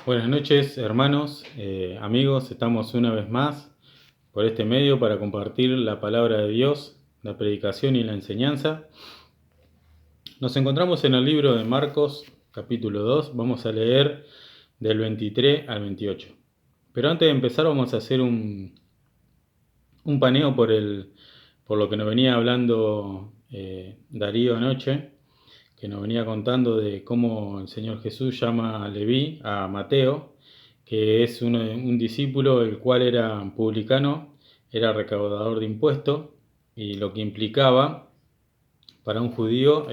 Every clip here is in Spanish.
Buenas noches, hermanos, amigos. Estamos una vez más por este medio para compartir la palabra de Dios, la predicación y la enseñanza. Nos encontramos en el libro de Marcos, capítulo 2. Vamos a leer del 23 al 28. Pero antes de empezar vamos a hacer un paneo por lo que nos venía hablando Darío anoche, que nos venía contando de cómo el Señor Jesús llama a Leví, a Mateo, que es un discípulo el cual era publicano, era recaudador de impuestos, y lo que implicaba para un judío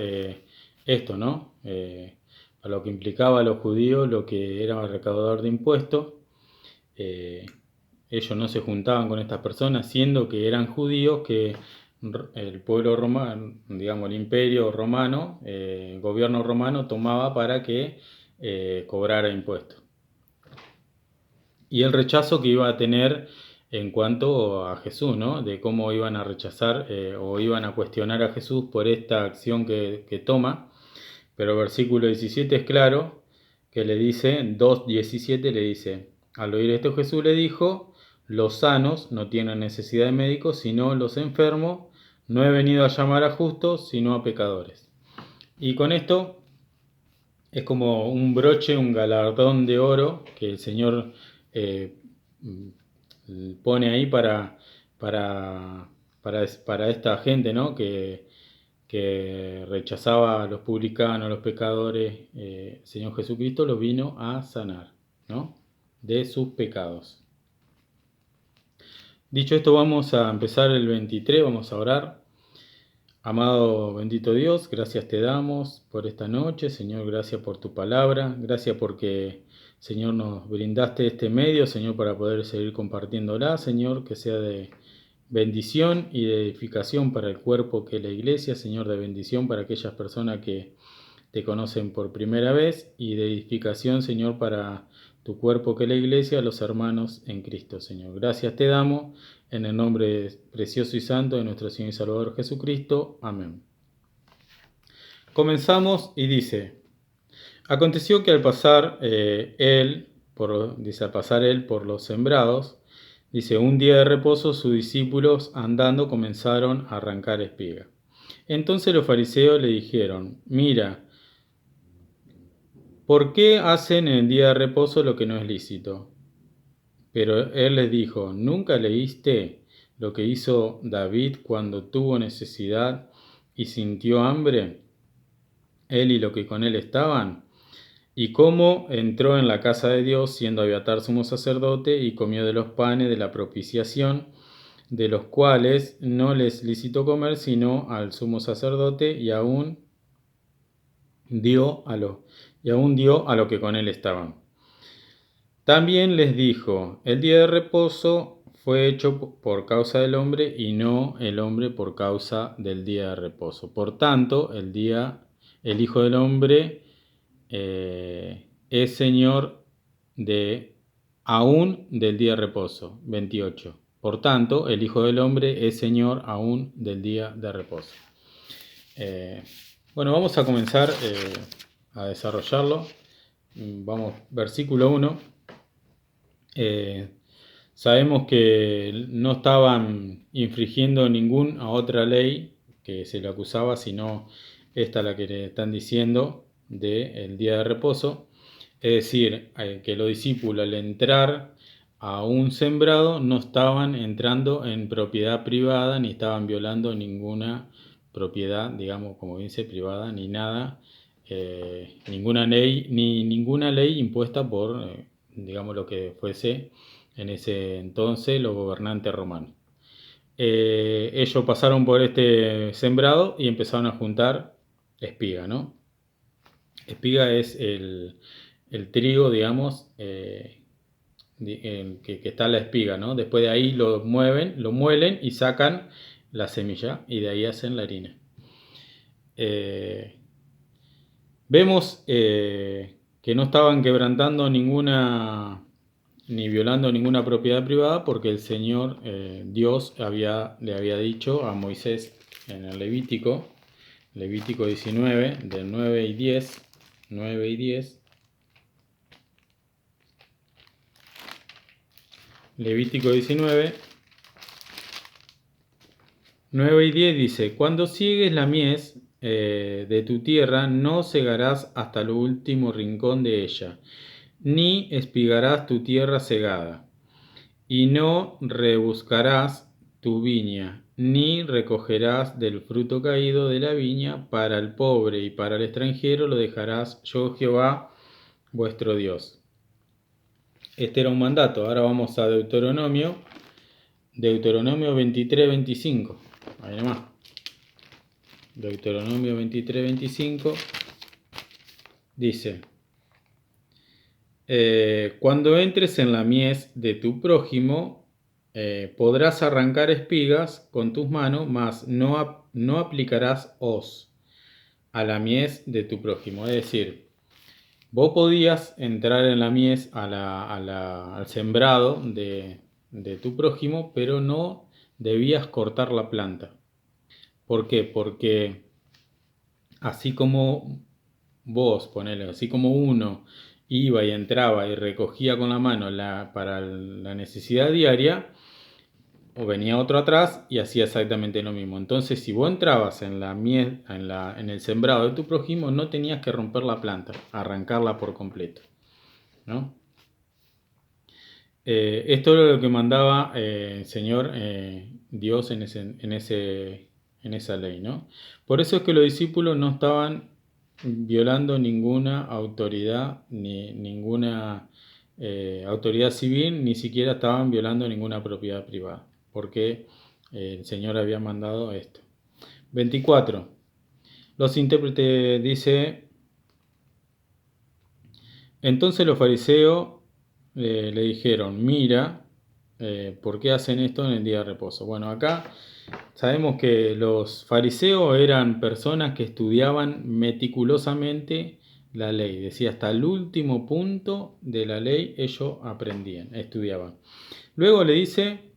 esto, ¿no? Para lo que implicaba a los judíos lo que era recaudador de impuestos. eh, Ellos no se juntaban con estas personas, siendo que eran judíos que el pueblo romano, digamos el imperio romano, el gobierno romano tomaba para que cobrara impuestos. Y el rechazo que iba a tener en cuanto a Jesús, ¿no? De cómo iban a rechazar o iban a cuestionar a Jesús por esta acción que toma. Pero el versículo 17 es claro, que le dice, 2:17 le dice, al oír esto Jesús le dijo, los sanos no tienen necesidad de médicos, sino los enfermos. No he venido a llamar a justos, sino a pecadores. Y con esto es como un broche, un galardón de oro que el Señor eh, pone ahí para esta gente, ¿no? Que rechazaba a los publicanos, a los pecadores. El Señor Jesucristo lo vino a sanar, ¿no? De sus pecados. Dicho esto, vamos a empezar el 23, vamos a orar. Amado bendito Dios, gracias te damos por esta noche, Señor, gracias por tu palabra, gracias porque, Señor, nos brindaste este medio, Señor, para poder seguir compartiéndola, Señor, que sea de bendición y de edificación para el cuerpo que es la iglesia, Señor, de bendición para aquellas personas que te conocen por primera vez y de edificación, Señor, para tu cuerpo que es la iglesia, los hermanos en Cristo, Señor. Gracias te damos en el nombre precioso y santo de nuestro Señor y Salvador Jesucristo. Amén. Comenzamos y dice, aconteció que al pasar al pasar él por los sembrados, dice, un día de reposo sus discípulos andando comenzaron a arrancar espiga. Entonces los fariseos le dijeron, mira, ¿por qué hacen en el día de reposo lo que no es lícito? Pero él les dijo, ¿nunca leíste lo que hizo David cuando tuvo necesidad y sintió hambre? Él y los que con él estaban. Y cómo entró en la casa de Dios, siendo Abiatar sumo sacerdote, y comió de los panes de la propiciación, de los cuales no les licitó comer, sino al sumo sacerdote, y aún dio a lo que con él estaban. También les dijo, el día de reposo fue hecho por causa del hombre y no el hombre por causa del día de reposo. Por tanto, el Hijo del Hombre es Señor aún del día de reposo. 28. Por tanto, el Hijo del Hombre es Señor aún del día de reposo. Bueno, vamos a comenzar a desarrollarlo. Vamos, versículo 1. Sabemos que no estaban infringiendo ninguna otra ley que se le acusaba, sino esta la que le están diciendo del día de reposo. Es decir, que los discípulos al entrar a un sembrado no estaban entrando en propiedad privada ni estaban violando ninguna propiedad, digamos, como dice, privada, ni nada, ninguna ley impuesta por, digamos, lo que fuese en ese entonces los gobernantes romanos. Ellos pasaron por este sembrado y empezaron a juntar espiga, ¿no? Espiga es el trigo, digamos, que está la espiga, ¿no? Después de ahí lo muelen y sacan la semilla y de ahí hacen la harina. Vemos que no estaban quebrantando ni violando ninguna propiedad privada, porque el Señor Dios le había dicho a Moisés en el Levítico 19, del 9 y 10, Levítico 19, 9 y 10 dice: Cuando siegues la mies de tu tierra, no segarás hasta lo último rincón de ella, ni espigarás tu tierra segada, y no rebuscarás tu viña, ni recogerás del fruto caído de la viña. Para el pobre y para el extranjero lo dejarás, yo Jehová vuestro Dios. Este era un mandato. Ahora vamos a Deuteronomio 23, 25. Ahí nomás. Deuteronomio 23, 25 dice: cuando entres en la mies de tu prójimo, podrás arrancar espigas con tus manos, mas no aplicarás hoz a la mies de tu prójimo. Es decir, vos podías entrar en la mies al sembrado de tu prójimo, pero no debías cortar la planta. ¿Por qué? Porque así como vos, ponele, así como uno iba y entraba y recogía con la mano para la necesidad diaria, o venía otro atrás y hacía exactamente lo mismo. Entonces, si vos entrabas en la miel, en el sembrado de tu prójimo, no tenías que romper la planta, arrancarla por completo, ¿no? Esto era lo que mandaba el Señor Dios en esa ley, ¿no? Por eso es que los discípulos no estaban violando ninguna autoridad, ni ninguna autoridad civil, ni siquiera estaban violando ninguna propiedad privada, porque el Señor había mandado esto. 24. Los intérpretes dice: entonces los fariseos le dijeron: mira, ¿por qué hacen esto en el día de reposo? Bueno, acá sabemos que los fariseos eran personas que estudiaban meticulosamente la ley. Decía, hasta el último punto de la ley ellos aprendían, estudiaban. Luego le dice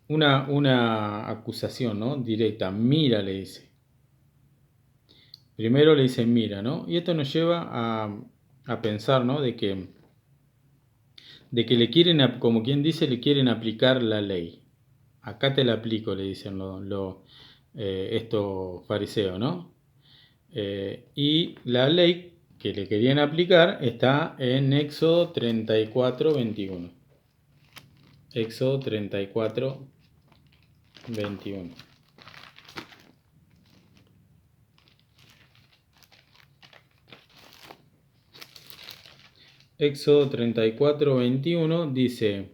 una acusación, ¿no? Directa: mira, le dice. Primero le dice mira, ¿no? Y esto nos lleva a pensar, ¿no? De que le quieren, como quien dice, le quieren aplicar la ley. Acá te la aplico, le dicen estos fariseos, ¿no? Y la ley que le querían aplicar está en Éxodo 34, 21. Éxodo 34, 21. Éxodo 34, 21 dice: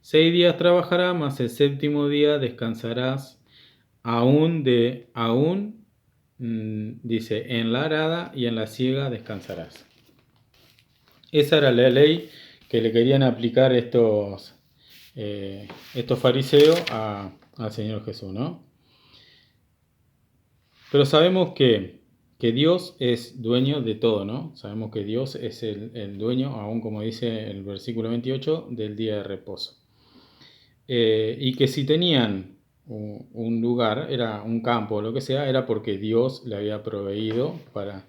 6 días trabajarás, mas el séptimo día descansarás, dice, en la arada y en la siega descansarás. Esa era la ley que le querían aplicar estos fariseos al Señor Jesús, ¿no? Pero sabemos que Dios es dueño de todo, ¿no? Sabemos que Dios es el dueño, aún como dice el versículo 28, del día de reposo. Y que si tenían un lugar, era un campo o lo que sea, era porque Dios le había proveído para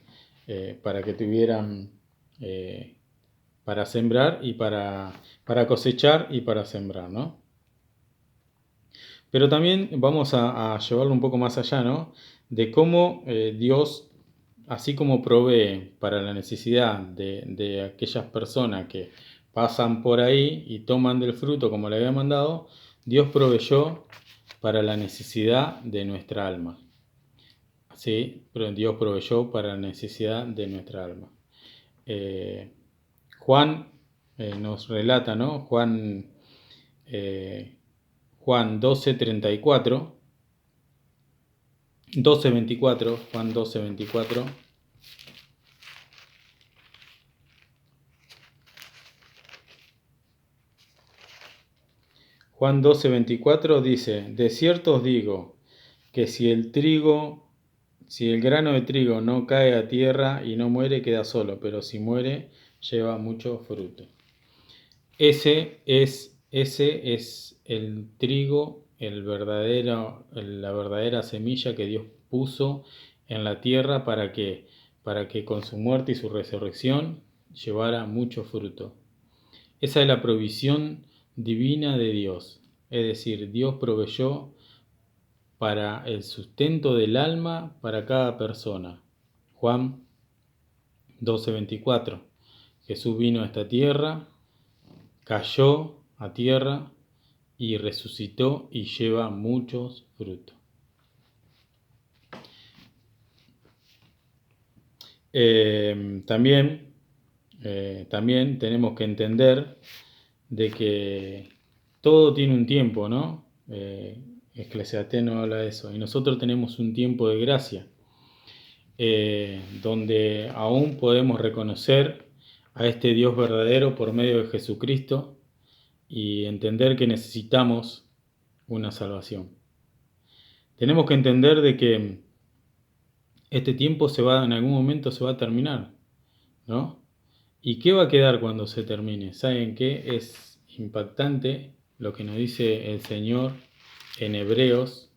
que tuvieran para sembrar y para cosechar y para sembrar, ¿no? Pero también vamos a llevarlo un poco más allá, ¿no? De cómo Dios, así como provee para la necesidad de aquellas personas que pasan por ahí y toman del fruto como le había mandado, Dios proveyó para la necesidad de nuestra alma. ¿Sí? Dios proveyó para la necesidad de nuestra alma. Juan nos relata, ¿no? Juan 12:34, 12:24, Juan 12:24. Juan 12:24 dice: de cierto os digo que si el grano de trigo no cae a tierra y no muere, queda solo, pero si muere, lleva mucho fruto. Ese es el trigo, la verdadera semilla que Dios puso en la tierra para que con su muerte y su resurrección llevara mucho fruto. Esa es la provisión divina de Dios. Es decir, Dios proveyó para el sustento del alma para cada persona. Juan 12:24. Jesús vino a esta tierra, cayó a tierra y resucitó y lleva muchos frutos. También tenemos que entender de que todo tiene un tiempo, ¿no? Eclesiastés nos habla de eso. Y nosotros tenemos un tiempo de gracia, donde aún podemos reconocer a este Dios verdadero por medio de Jesucristo y entender que necesitamos una salvación. Tenemos que entender de que este tiempo en algún momento se va a terminar, ¿no? ¿Y qué va a quedar cuando se termine? ¿Saben qué? Es impactante lo que nos dice el Señor en Hebreos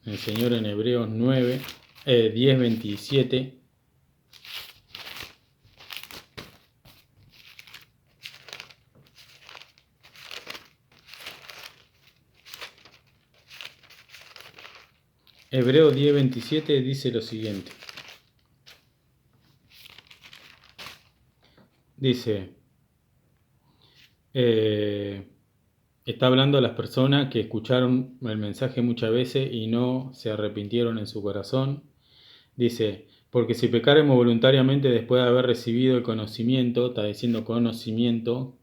9, 10:27. Hebreos 10:27 dice lo siguiente. Dice, está hablando a las personas que escucharon el mensaje muchas veces y no se arrepintieron en su corazón. Dice, porque si pecaremos voluntariamente después de haber recibido el conocimiento, está diciendo conocimiento,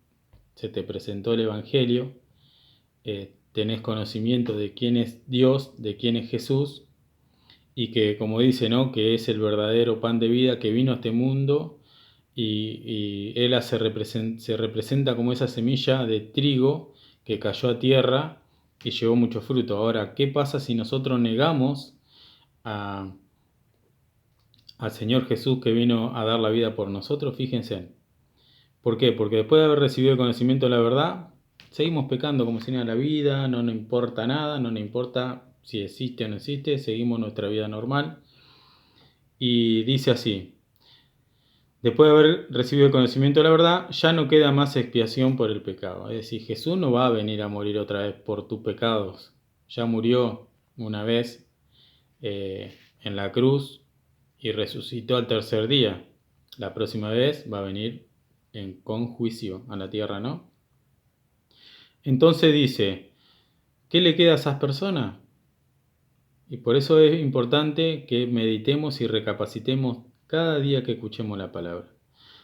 se te presentó el Evangelio, tenés conocimiento de quién es Dios, de quién es Jesús, y que, como dice, ¿no?, que es el verdadero pan de vida que vino a este mundo, y Él se representa como esa semilla de trigo que cayó a tierra y llevó mucho fruto. Ahora, ¿qué pasa si nosotros negamos al Señor Jesús que vino a dar la vida por nosotros? Fíjense. ¿Por qué? Porque después de haber recibido el conocimiento de la verdad, seguimos pecando como si nada la vida, no nos importa nada, no nos importa si existe o no existe, seguimos nuestra vida normal. Y dice así, después de haber recibido el conocimiento de la verdad, ya no queda más expiación por el pecado. Es decir, Jesús no va a venir a morir otra vez por tus pecados. Ya murió una vez en la cruz y resucitó al tercer día. La próxima vez va a venir con juicio a la tierra, ¿no? Entonces dice, ¿qué le queda a esas personas? Y por eso es importante que meditemos y recapacitemos cada día que escuchemos la palabra.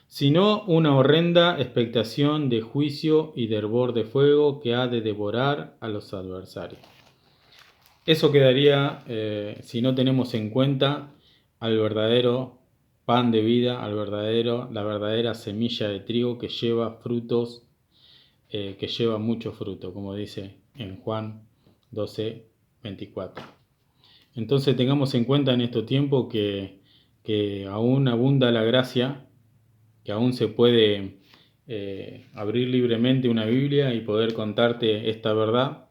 Sino una horrenda expectación de juicio y de hervor de fuego que ha de devorar a los adversarios. Eso quedaría si no tenemos en cuenta al verdadero pan de vida, la verdadera semilla de trigo que lleva frutos, que lleva mucho fruto, como dice en Juan 12:24. Entonces tengamos en cuenta en estos tiempos que aún abunda la gracia, que aún se puede abrir libremente una Biblia y poder contarte esta verdad,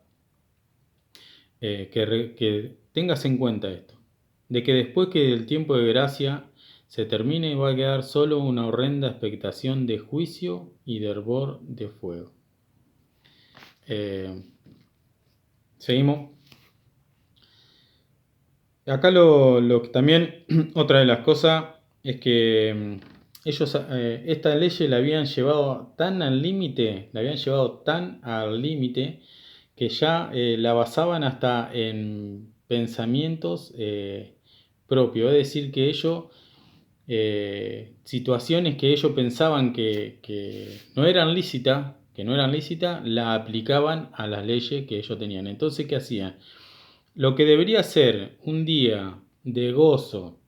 que tengas en cuenta esto, de que después que el tiempo de gracia se termine va a quedar solo una horrenda expectación de juicio y de hervor de fuego. Seguimos. Acá también otra de las cosas es que ellos esta ley la habían llevado tan al límite, que ya la basaban hasta en pensamientos propios, es decir, que ellos, situaciones que ellos pensaban que no eran lícitas, la aplicaban a las leyes que ellos tenían. Entonces, ¿qué hacían? Lo que debería ser un día de gozo,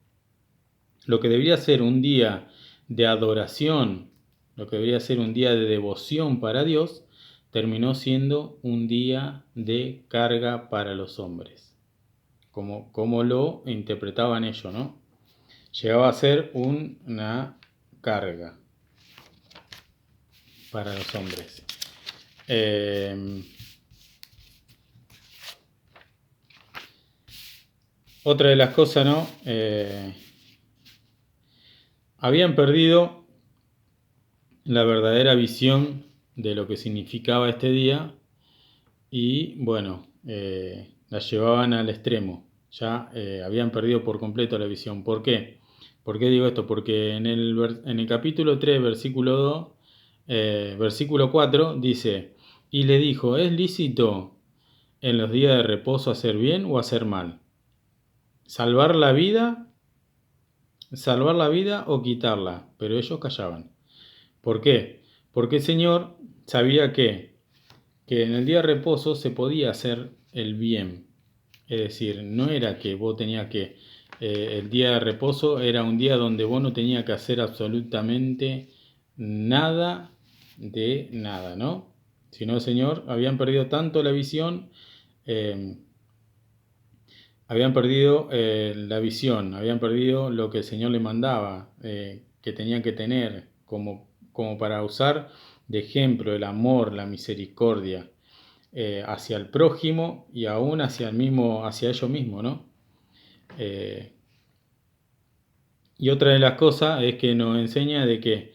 lo que debería ser un día de adoración, lo que debería ser un día de devoción para Dios, terminó siendo un día de carga para los hombres, como lo interpretaban ellos, ¿no? Llegaba a ser una carga para los hombres. Otra de las cosas, ¿no? Habían perdido la verdadera visión de lo que significaba este día y bueno, la llevaban al extremo. Ya habían perdido por completo la visión. ¿Por qué? ¿Por qué digo esto? Porque en el capítulo 3, versículo 2, versículo 4, dice, y le dijo, ¿es lícito en los días de reposo hacer bien o hacer mal? ¿Salvar la vida o quitarla? Pero ellos callaban. ¿Por qué? Porque el Señor sabía que en el día de reposo se podía hacer el bien. Es decir, no era que vos tenías que... el día de reposo era un día donde vos no tenías que hacer absolutamente nada de nada, ¿no? Sino el Señor, habían perdido tanto la visión, eh, habían perdido la visión, habían perdido lo que el Señor le mandaba, que tenían que tener como para usar de ejemplo el amor, la misericordia hacia el prójimo y aún hacia ellos mismos, ¿no? Y otra de las cosas es que nos enseña de que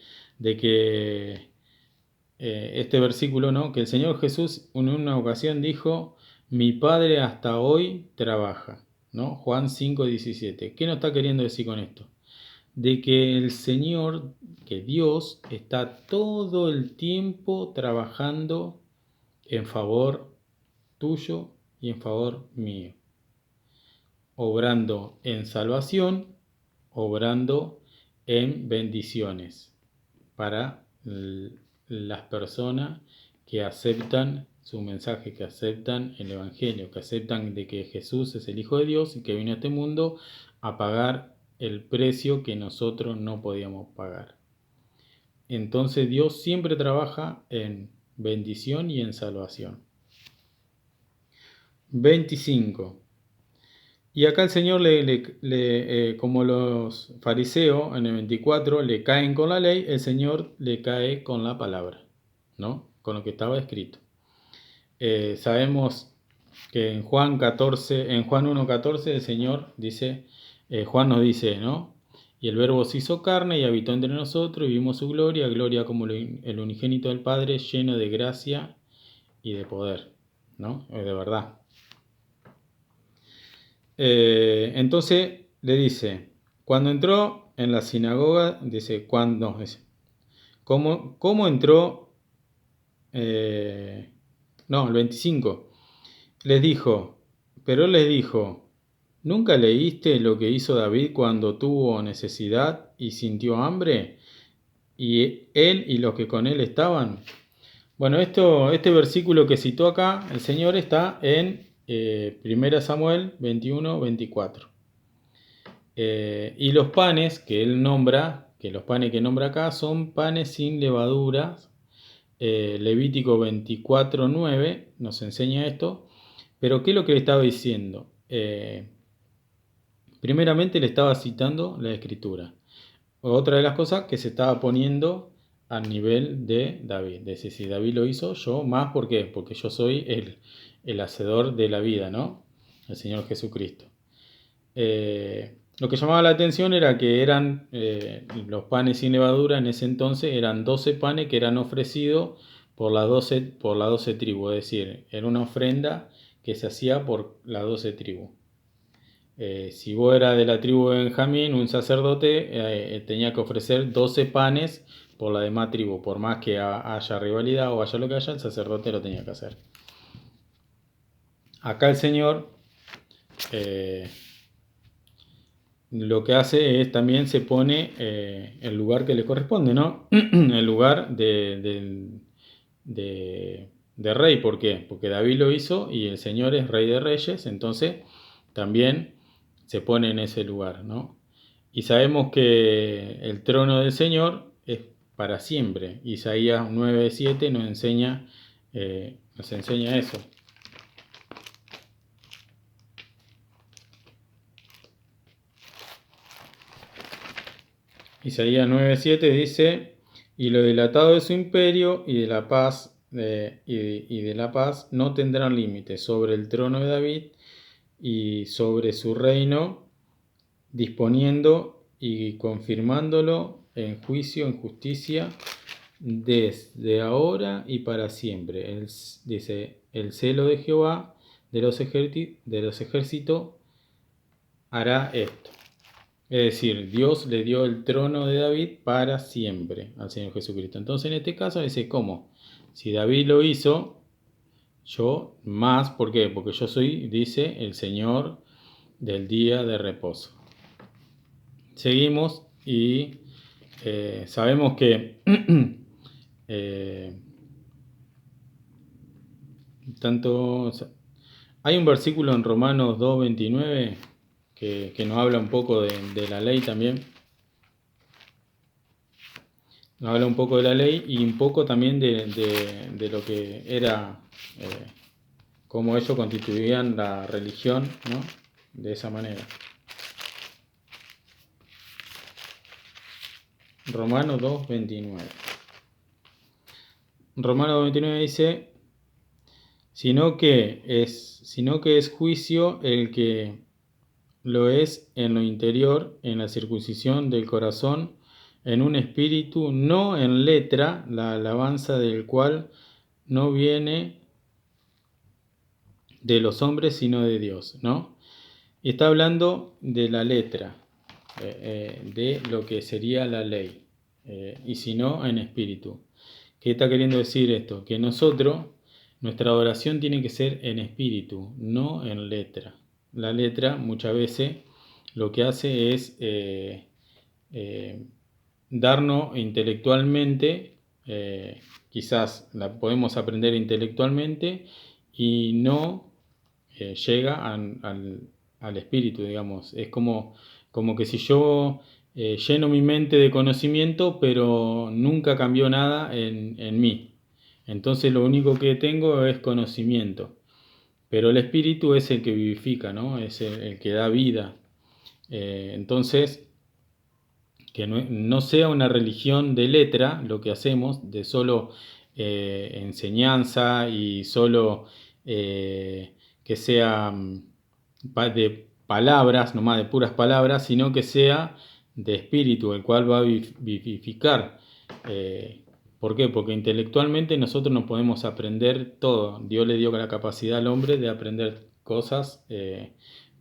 este versículo, ¿no? Que el Señor Jesús en una ocasión dijo, mi Padre hasta hoy trabaja, ¿no? Juan 5:17. ¿Qué nos está queriendo decir con esto? De que el Señor, que Dios, está todo el tiempo trabajando en favor tuyo y en favor mío, obrando en salvación, obrando en bendiciones para las personas que aceptan su mensaje, que aceptan el Evangelio, que aceptan de que Jesús es el Hijo de Dios y que vino a este mundo a pagar el precio que nosotros no podíamos pagar. Entonces Dios siempre trabaja en bendición y en salvación. 25. Y acá el Señor, como los fariseos en el 24 le caen con la ley, el Señor le cae con la palabra, ¿no? Con lo que estaba escrito. Sabemos que en Juan 1:14 el Señor dice, Juan nos dice, ¿no? Y el Verbo se hizo carne y habitó entre nosotros y vimos su gloria, gloria como el unigénito del Padre, lleno de gracia y de poder, ¿no? De verdad. Entonces le dice, cuando entró en la sinagoga, dice, ¿cómo entró? El 25, pero él les dijo, ¿nunca leíste lo que hizo David cuando tuvo necesidad y sintió hambre? Y él y los que con él estaban. Bueno, este versículo que citó acá, el Señor está en 1 Samuel 21:24. Y los panes que él nombra, que los panes que nombra acá son panes sin levaduras. Levítico 24:9 nos enseña esto. Pero ¿qué es lo que le estaba diciendo? Primeramente le estaba citando la escritura. Otra de las cosas que se estaba poniendo al nivel de David. Dice, si David lo hizo, yo más, ¿por qué? Porque yo soy el hacedor de la vida, ¿no? El Señor Jesucristo. Lo que llamaba la atención era que eran los panes sin levadura en ese entonces, eran 12 panes que eran ofrecidos por las 12 tribus, es decir, era una ofrenda que se hacía por las 12 tribus. Si vos eras de la tribu de Benjamín, un sacerdote tenía que ofrecer 12 panes por la demás tribu. Por más que haya rivalidad o haya lo que haya, el sacerdote lo tenía que hacer. Acá el Señor lo que hace es también se pone el lugar que le corresponde, ¿no? El lugar de rey. ¿Por qué? Porque David lo hizo y el Señor es rey de reyes, entonces también se pone en ese lugar, ¿no? Y sabemos que el trono del Señor es para siempre. Isaías 9:7 nos enseña eso. Isaías 9:7 dice, y lo dilatado de su imperio y de la paz no tendrán límite sobre el trono de David y sobre su reino, disponiendo y confirmándolo en juicio, en justicia desde ahora y para siempre. Dice, el celo de Jehová de los ejércitos hará esto. Es decir, Dios le dio el trono de David para siempre al Señor Jesucristo. Entonces en este caso dice, ¿cómo? Si David lo hizo, yo más, ¿por qué? Porque yo soy, dice, el Señor del día de reposo. Seguimos y sabemos que hay un versículo en Romanos 2:29 que nos habla un poco de la ley también. Nos habla un poco de la ley y un poco también de lo que era, cómo ellos constituían la religión, ¿no? De esa manera. Romanos 2:29. Romanos 2:29 dice, sino que es juicio el que lo es en lo interior, en la circuncisión del corazón, en un espíritu, no en letra, la alabanza del cual no viene de los hombres, sino de Dios, ¿no? Y está hablando de la letra, de lo que sería la ley, y si no, en espíritu. ¿Qué está queriendo decir esto? Que nuestra adoración tiene que ser en espíritu, no en letra. La letra muchas veces lo que hace es darnos intelectualmente, quizás la podemos aprender intelectualmente y no llega al espíritu, digamos. Es como que si yo lleno mi mente de conocimiento, pero nunca cambió nada en mí. Entonces lo único que tengo es conocimiento. Pero el espíritu es el que vivifica, ¿no? Es el que da vida. Entonces, que no sea una religión de letra lo que hacemos, de solo enseñanza y solo que sea de palabras, nomás de puras palabras, sino que sea de espíritu, el cual va a vivificar. ¿Por qué? Porque intelectualmente nosotros no podemos aprender todo. Dios le dio la capacidad al hombre de aprender cosas,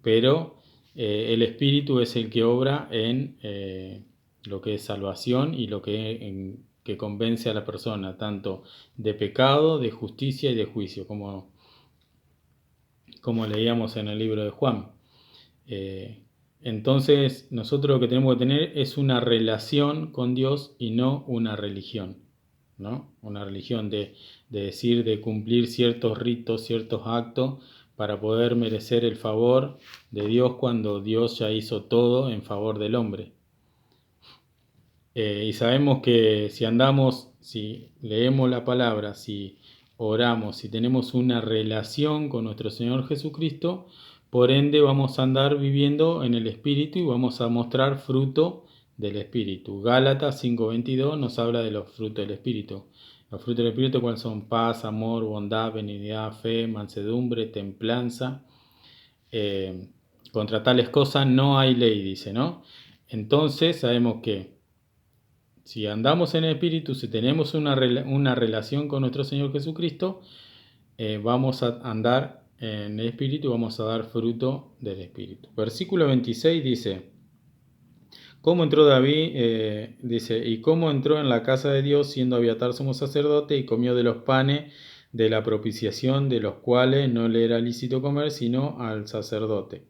pero el espíritu es el que obra en lo que es salvación y lo que convence a la persona, tanto de pecado, de justicia y de juicio, como leíamos en el libro de Juan. Entonces, nosotros lo que tenemos que tener es una relación con Dios y no una religión, ¿no? Una religión de decir, de cumplir ciertos ritos, ciertos actos para poder merecer el favor de Dios cuando Dios ya hizo todo en favor del hombre. Y sabemos que si leemos la palabra, si oramos, si tenemos una relación con nuestro Señor Jesucristo, por ende vamos a andar viviendo en el Espíritu y vamos a mostrar fruto del Espíritu. Gálatas 5:22 nos habla de los frutos del Espíritu. Los frutos del Espíritu, ¿cuáles son? Paz, amor, bondad, benignidad, fe, mansedumbre, templanza. Contra tales cosas no hay ley, dice, ¿no? Entonces sabemos que si andamos en el Espíritu, si tenemos una relación con nuestro Señor Jesucristo, vamos a andar en el Espíritu y vamos a dar fruto del Espíritu. Versículo 26 dice, ¿cómo entró David? Dice, y cómo entró en la casa de Dios siendo Abiatar sumo sacerdote y comió de los panes de la propiciación, de los cuales no le era lícito comer, sino al sacerdote.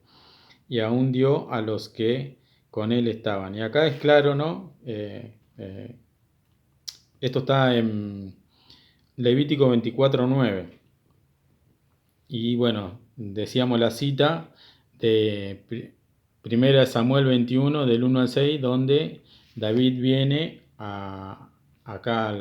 Y aún dio a los que con él estaban. Y acá es claro, ¿no? Esto está en Levítico 24:9. Y bueno, decíamos la cita de 1 Samuel 21, del 1 al 6, donde David viene acá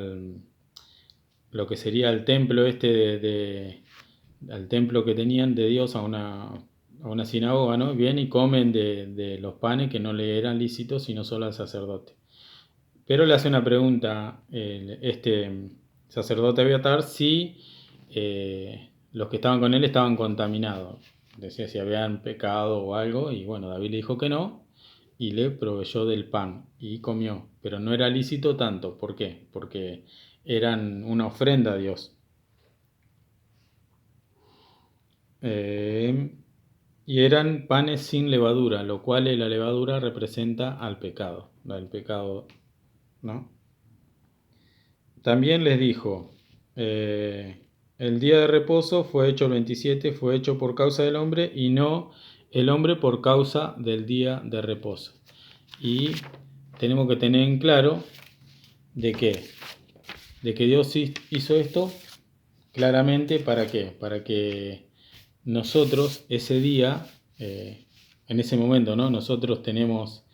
lo que sería el templo al templo que tenían de Dios, a una sinagoga, ¿no? Viene y comen de los panes que no le eran lícitos, sino solo al sacerdote. Pero le hace una pregunta este sacerdote Abiatar si los que estaban con él estaban contaminados. Decía si habían pecado o algo, y bueno, David le dijo que no, y le proveyó del pan y comió, pero no era lícito tanto. ¿Por qué? Porque eran una ofrenda a Dios. Y eran panes sin levadura, lo cual la levadura representa al pecado, el pecado, ¿no? También les dijo, el día de reposo fue hecho el 27, fue hecho por causa del hombre y no el hombre por causa del día de reposo. Y tenemos que tener en claro de que Dios hizo esto claramente ¿para qué? Para que nosotros ese día, en ese momento, ¿no? Nosotros tenemos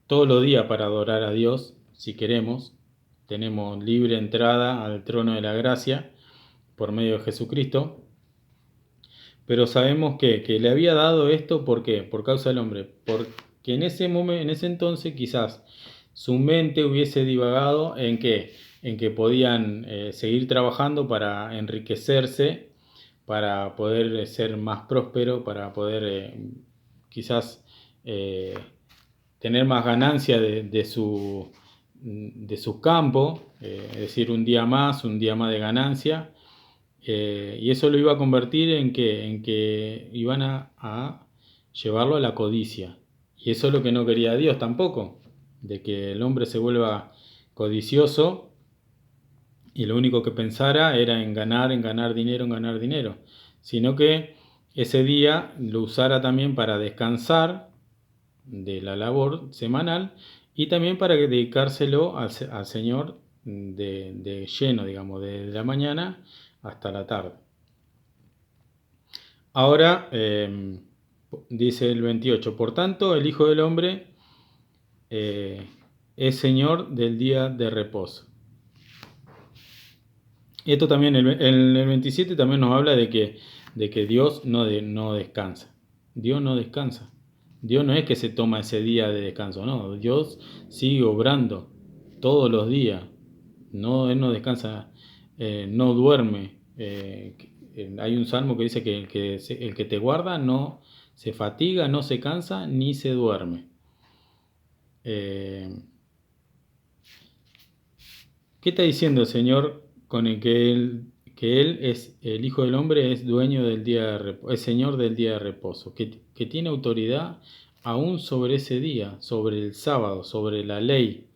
todos los días para adorar a Dios, si queremos. Tenemos libre entrada al trono de la gracia por medio de Jesucristo. Pero sabemos que le había dado esto, ¿por qué? Por causa del hombre. Porque en ese momento, en ese entonces, quizás su mente hubiese divagado en que podían seguir trabajando para enriquecerse, para poder ser más próspero, para poder quizás tener más ganancia de su campo, es decir, un día más de ganancia. Y eso lo iba a convertir en que iban a llevarlo a la codicia. Y eso es lo que no quería Dios tampoco, de que el hombre se vuelva codicioso y lo único que pensara era en ganar dinero, sino que ese día lo usara también para descansar de la labor semanal y también para dedicárselo al Señor de lleno, digamos, de la mañana hasta la tarde. Ahora, dice el 28, por tanto, el Hijo del Hombre es Señor del día de reposo. Esto también, en el 27 también nos habla de que Dios no descansa. Dios no descansa. Dios no es que se toma ese día de descanso, no. Dios sigue obrando todos los días. No, Él no descansa, no duerme. Hay un salmo que dice que el que te guarda no se fatiga, no se cansa, ni se duerme. ¿Qué está diciendo el Señor con el que Él es el Hijo del Hombre, es dueño del día de reposo, es Señor del día de reposo, que tiene autoridad aún sobre ese día, sobre el sábado, sobre la ley,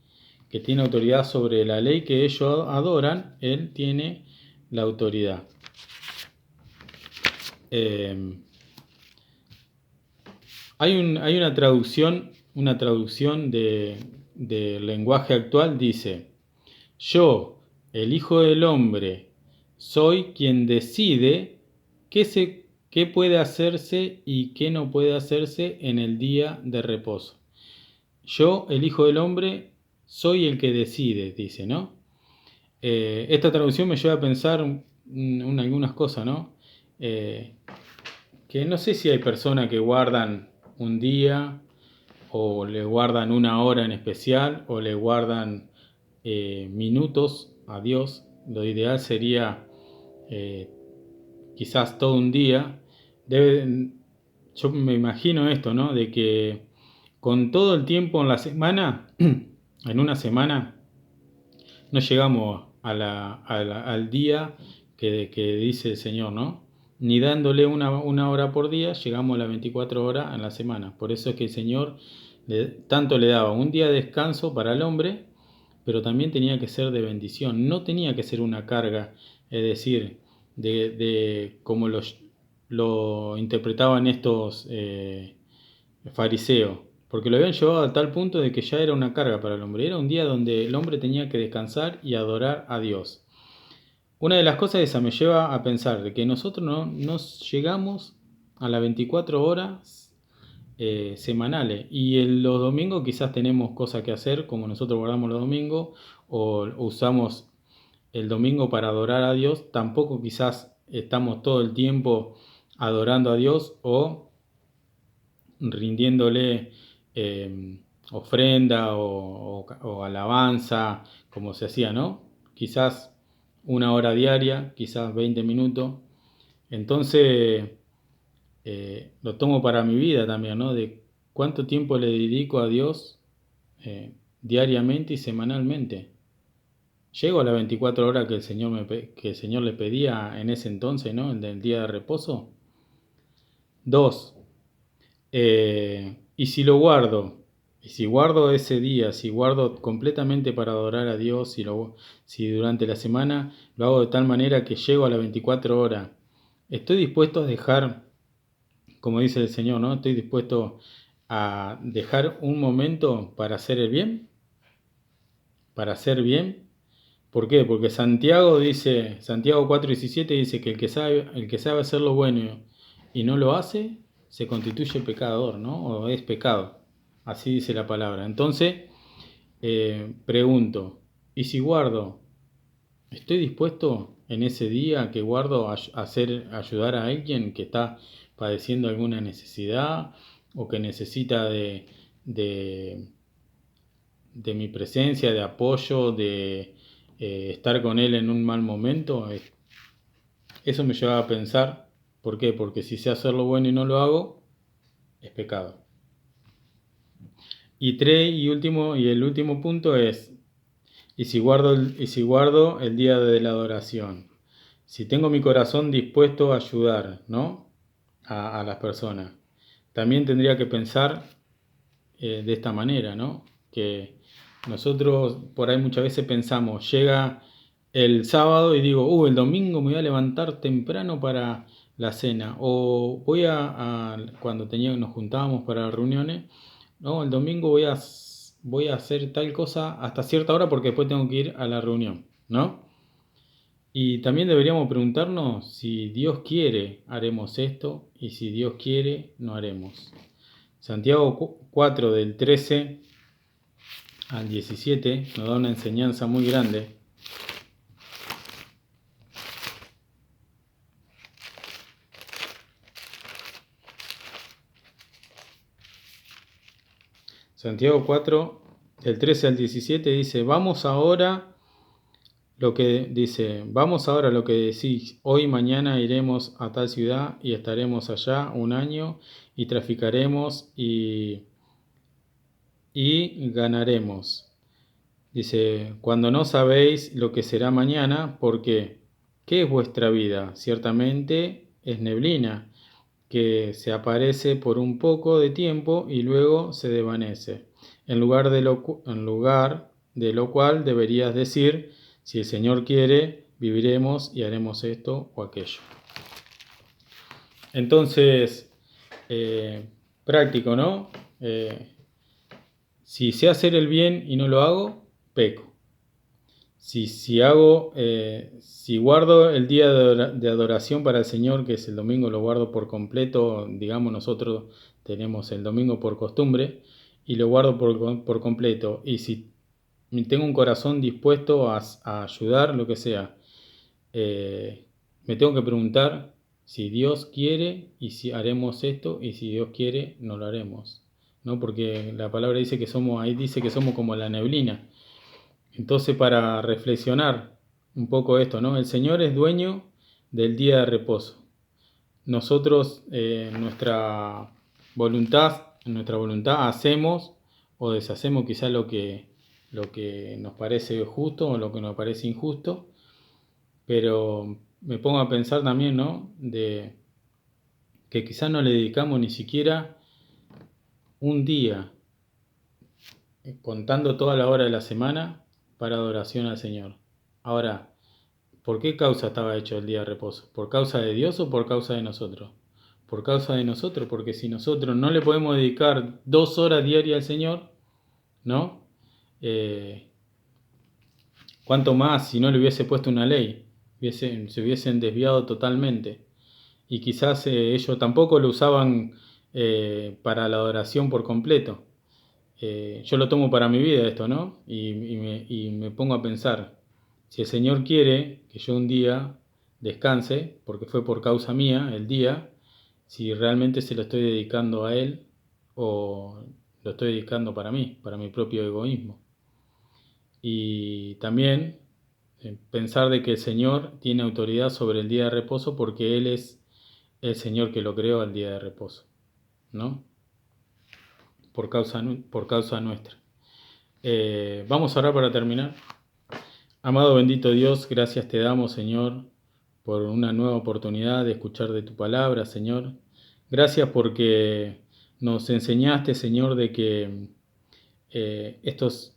que tiene autoridad sobre la ley que ellos adoran? Él tiene la autoridad. Hay una traducción de lenguaje actual, dice: yo, el Hijo del Hombre, soy quien decide qué puede hacerse y qué no puede hacerse en el día de reposo. Yo, el Hijo del Hombre, soy el que decide, dice, ¿no? Esta traducción me lleva a pensar algunas cosas, ¿no? Que no sé si hay personas que guardan un día o le guardan una hora en especial o le guardan minutos a Dios. Lo ideal sería quizás todo un día. Yo me imagino esto, ¿no? De que con todo el tiempo en la semana, en una semana, no llegamos al día que dice el Señor, ¿no? Ni dándole una hora por día, llegamos a las 24 horas en la semana. Por eso es que el Señor tanto le daba un día de descanso para el hombre, pero también tenía que ser de bendición, no tenía que ser una carga, es decir, de como lo interpretaban estos fariseos, porque lo habían llevado a tal punto de que ya era una carga para el hombre, era un día donde el hombre tenía que descansar y adorar a Dios. Una de las cosas esa me lleva a pensar de que nosotros no nos llegamos a las 24 horas semanales, y los domingos quizás tenemos cosas que hacer, como nosotros guardamos los domingos o usamos el domingo para adorar a Dios. Tampoco quizás estamos todo el tiempo adorando a Dios o rindiéndole ofrenda o alabanza como se hacía, ¿no? Quizás una hora diaria, quizás 20 minutos. Entonces lo tomo para mi vida también, ¿no? De ¿Cuánto tiempo le dedico a Dios diariamente y semanalmente? ¿Llego a las 24 horas que el Señor le pedía en ese entonces, ¿no? El del día de reposo? 2. Y si lo guardo, y si guardo ese día, si guardo completamente para adorar a Dios, si durante la semana lo hago de tal manera que llego a las 24 horas, ¿estoy dispuesto a dejar, como dice el Señor, ¿no? ¿Estoy dispuesto a dejar un momento para hacer el bien? ¿Para hacer bien? ¿Por qué? Porque Santiago 4:17 dice que el que sabe hacer lo bueno y no lo hace, se constituye pecador, ¿no? O es pecado. Así dice la palabra. Entonces, pregunto, ¿y si guardo? ¿Estoy dispuesto en ese día que guardo a ayudar a alguien que está padeciendo alguna necesidad o que necesita de, de mi presencia, de apoyo, de estar con él en un mal momento? Eso me lleva a pensar, ¿por qué? Porque si sé hacer lo bueno y no lo hago, es pecado. Y el último punto es, y si guardo el día de la adoración, si tengo mi corazón dispuesto a ayudar, ¿no? A las personas, también tendría que pensar de esta manera, ¿no? Que nosotros por ahí muchas veces pensamos, llega el sábado y digo, el domingo me voy a levantar temprano para la cena, o cuando nos juntábamos para reuniones, no, el domingo voy a hacer tal cosa hasta cierta hora porque después tengo que ir a la reunión, ¿no? Y también deberíamos preguntarnos si Dios quiere, haremos esto, y si Dios quiere, no haremos. Santiago 4 del 13 al 17 nos da una enseñanza muy grande. Santiago 4 del 13 al 17 dice, vamos ahora lo que decís, hoy mañana iremos a tal ciudad y estaremos allá un año y traficaremos y ganaremos. Dice, cuando no sabéis lo que será mañana, porque ¿qué es vuestra vida? Ciertamente es neblina, que se aparece por un poco de tiempo y luego se desvanece. En lugar de lo cual deberías decir, si el Señor quiere, viviremos y haremos esto o aquello. Entonces, práctico, ¿no? Si sé hacer el bien y no lo hago, peco. Si guardo el día de adoración para el Señor, que es el domingo, lo guardo por completo, digamos, nosotros tenemos el domingo por costumbre, y lo guardo por completo. Y si tengo un corazón dispuesto a ayudar, lo que sea, me tengo que preguntar si Dios quiere y si haremos esto, y si Dios quiere, no lo haremos, ¿no? Porque la palabra dice que somos como la neblina. Entonces, para reflexionar un poco esto, ¿no? El Señor es dueño del día de reposo. Nosotros, en nuestra voluntad hacemos o deshacemos quizás lo que nos parece justo o lo que nos parece injusto, pero me pongo a pensar también, ¿no? De que quizás no le dedicamos ni siquiera un día, contando toda la hora de la semana, para adoración al Señor. Ahora, ¿por qué causa estaba hecho el día de reposo? ¿Por causa de Dios o por causa de nosotros? Por causa de nosotros, porque si nosotros no le podemos dedicar 2 horas diarias al Señor, ¿no? ¿Cuánto más si no le hubiese puesto una ley? Se hubiesen desviado totalmente. Y quizás ellos tampoco lo usaban para la adoración por completo. Yo lo tomo para mi vida esto, ¿no? Y me pongo a pensar, si el Señor quiere que yo un día descanse, porque fue por causa mía el día, si realmente se lo estoy dedicando a Él o lo estoy dedicando para mí, para mi propio egoísmo. Y también pensar de que el Señor tiene autoridad sobre el día de reposo porque Él es el Señor que lo creó al día de reposo, ¿no? por causa nuestra. Vamos a orar para terminar. Amado bendito Dios, gracias te damos, Señor, por una nueva oportunidad de escuchar de tu palabra, Señor. Gracias porque nos enseñaste, Señor, de que estos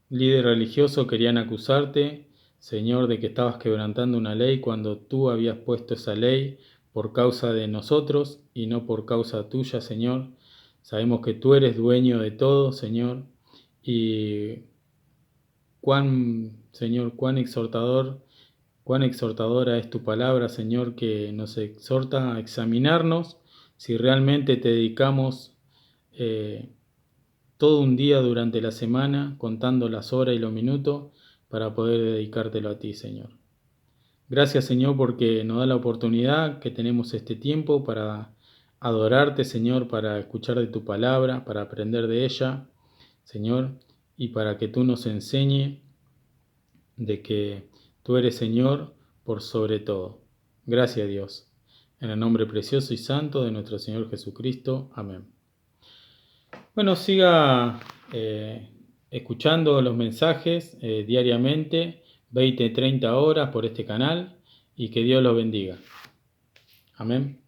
líderes religiosos querían acusarte, Señor, de que estabas quebrantando una ley cuando tú habías puesto esa ley por causa de nosotros y no por causa tuya, Señor. Sabemos que tú eres dueño de todo, Señor, y Señor, cuán exhortadora es tu palabra, Señor, que nos exhorta a examinarnos si realmente te dedicamos todo un día durante la semana, contando las horas y los minutos, para poder dedicártelo a ti, Señor. Gracias, Señor, porque nos da la oportunidad que tenemos este tiempo para adorarte, Señor, para escuchar de tu palabra, para aprender de ella, Señor, y para que tú nos enseñes de que tú eres Señor por sobre todo. Gracias, Dios. En el nombre precioso y santo de nuestro Señor Jesucristo. Amén. Bueno, siga escuchando los mensajes diariamente, 20-30 horas por este canal, y que Dios los bendiga. Amén.